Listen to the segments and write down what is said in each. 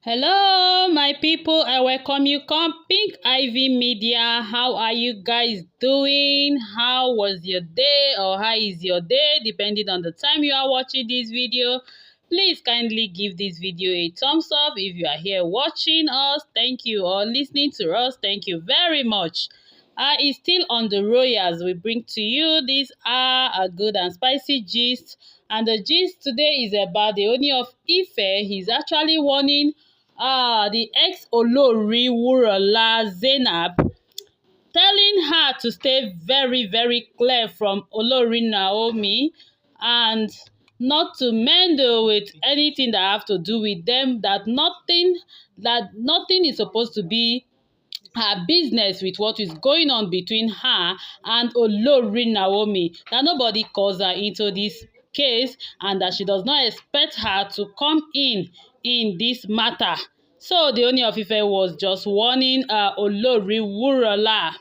Hello, my people. I welcome you. Come Pink Ivy Media. How are you guys doing? How was your day, or how is your day, depending on the time you are watching this video? Please kindly give this video a thumbs up if you are here watching us. Thank you, or listening to us. Thank you very much. It's still on the royals. We bring to you this a good and spicy gist, and the gist today is about the Ooni of Ife. He's actually warning the ex-Olori Wuraola Zainab, telling her to stay very, very clear from Olori Naomi and not to meddle with anything that have to do with them, that nothing is supposed to be her business with what is going on between her and Olori Naomi, that nobody calls her into this case and that she does not expect her to come in this matter. So the Ooni of Ife was just warning Olori Wuraola.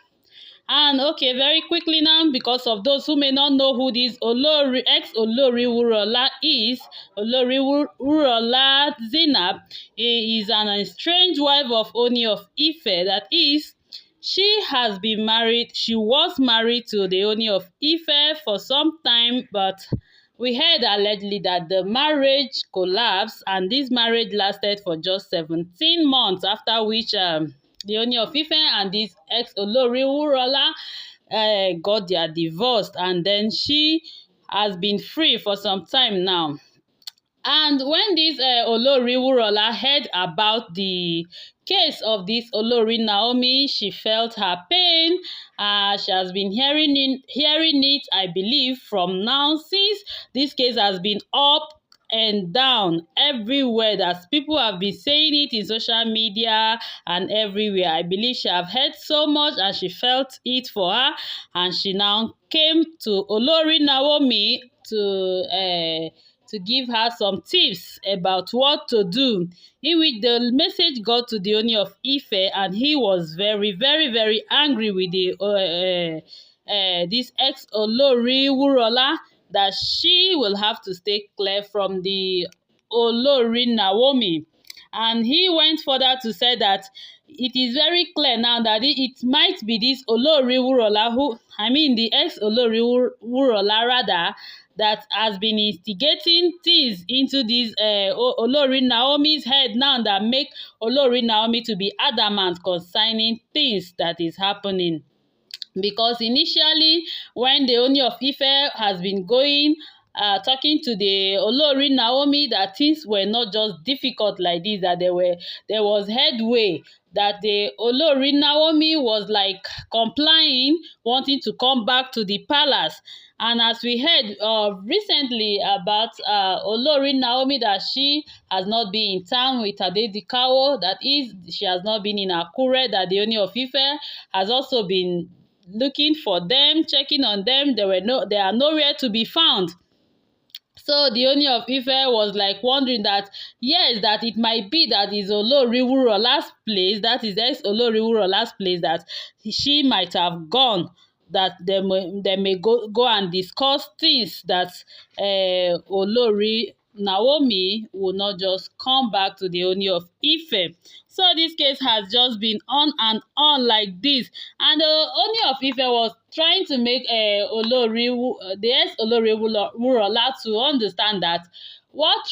And okay, very quickly now, because of those who may not know who this ex-Olori Wuraola is, Wuraola Zainab is an estranged wife of Ooni of Ife. That is, she was married to the Ooni of Ife for some time, but we heard allegedly that the marriage collapsed, and this marriage lasted for just 17 months, after which the Ooni of Ife and this ex-Olori Wuraola got their divorced, and then she has been free for some time now. And when this Olori Wuraola heard about the case of this Olori Naomi, she felt her pain. She has been hearing it, I believe, from now, since this case has been up and down everywhere, that people have been saying it in social media and everywhere. I believe she have heard so much and she felt it for her, and she now came to Olori Naomi to give her some tips about what to do, in which the message got to the Ooni of Ife, and he was very, very, very angry with the this ex-Olori Wuraola, that she will have to stay clear from the Olori Naomi. And he went further to say that it is very clear now that it might be this Olori Wuraola, the ex-Olori Wuraola rather, that has been instigating things into this Olori Naomi's head now, that make Olori Naomi to be adamant concerning things that is happening. Because initially, when the Ooni of Ife has been going, talking to the Olori Naomi, that things were not just difficult like this, that there was headway, that the Olori Naomi was like complying, wanting to come back to the palace. And as we heard recently about Olori Naomi, that she has not been in town with Adedikawo, that is, she has not been in Akure, that the Ooni of Ife has also been looking for them, checking on them. They are nowhere to be found. So the Ooni of Ife was like wondering that, yes, that it might be that is Olori Wuraola's place, that is ex-Olori Wuraola's place, that she might have gone, that they may go and discuss things, that Olori Naomi will not just come back to the Ooni of Ife. So this case has just been on and on like this, and the Ooni of Ife was trying to make the ex-Olori Wuraola to understand that what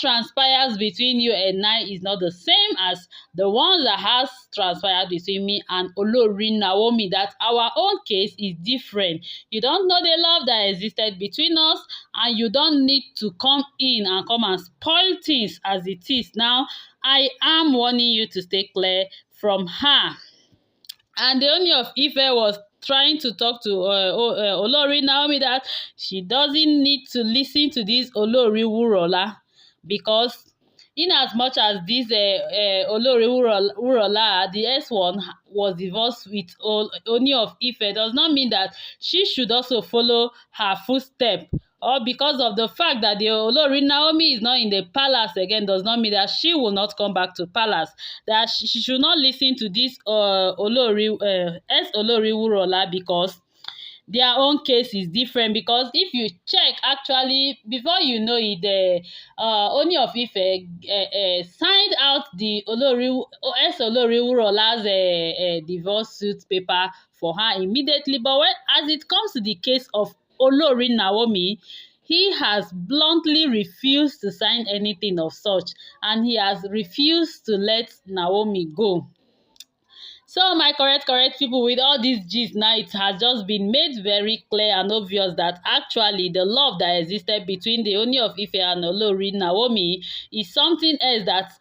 transpires between you and I is not the same as the ones that has transpired between me and Olori Naomi, that our own case is different. You don't know the love that existed between us, and you don't need to come in and come and spoil things as it is now. I am warning you to stay clear from her. And the Ooni of Ife was trying to talk to Olori Naomi, that she doesn't need to listen to this Olori Wuraola, because in as much as this Olori Wuraola, the S1, was divorced with Ooni of Ife, does not mean that she should also follow her footstep. Or because of the fact that the Olori Naomi is not in the palace again, does not mean that she will not come back to palace. That she should not listen to this ex-Olori Wuraola, because their own case is different, because if you check, actually, before you know it, the Ooni of Ife signed out the Olori Wuraola's divorce suit paper for her immediately. But as it comes to the case of Olori Naomi, he has bluntly refused to sign anything of such, and he has refused to let Naomi go. So my correct people, with all these gist now, it has just been made very clear and obvious that actually the love that existed between the Ooni of Ife and Olori Naomi is something else, that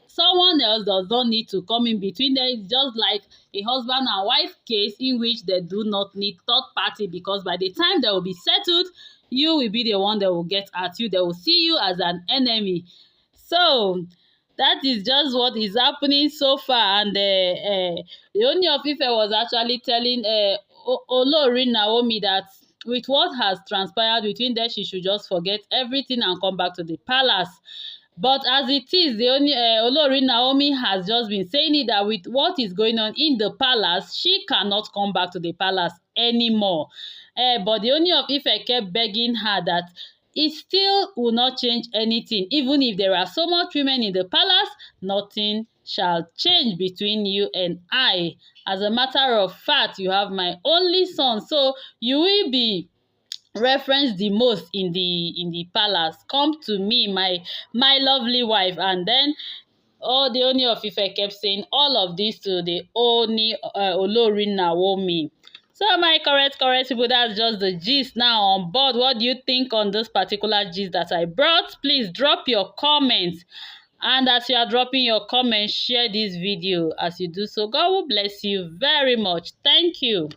someone else does not need to come in between them. It's just like a husband and wife case in which they do not need third party, because by the time they will be settled, you will be the one that will get at you. They will see you as an enemy. So that is just what is happening so far. And the Ooni of Ife was actually telling Olori Naomi that with what has transpired between them, she should just forget everything and come back to the palace. But as it is, the only Olori Naomi has just been saying it, that with what is going on in the palace, she cannot come back to the palace anymore. But the Ooni of Ife kept begging her that it still will not change anything. Even if there are so much women in the palace, nothing shall change between you and I. As a matter of fact, you have my only son, so you will be referenced the most in the palace. Come to me, my lovely wife. And then the Ooni of Ife kept saying all of this to the Olori Naomi. So my correct people, that's just the gist now on board. What do you think on this particular gist that I brought? Please drop your comments. And as you are dropping your comments, share this video. As you do so, God will bless you very much. Thank you.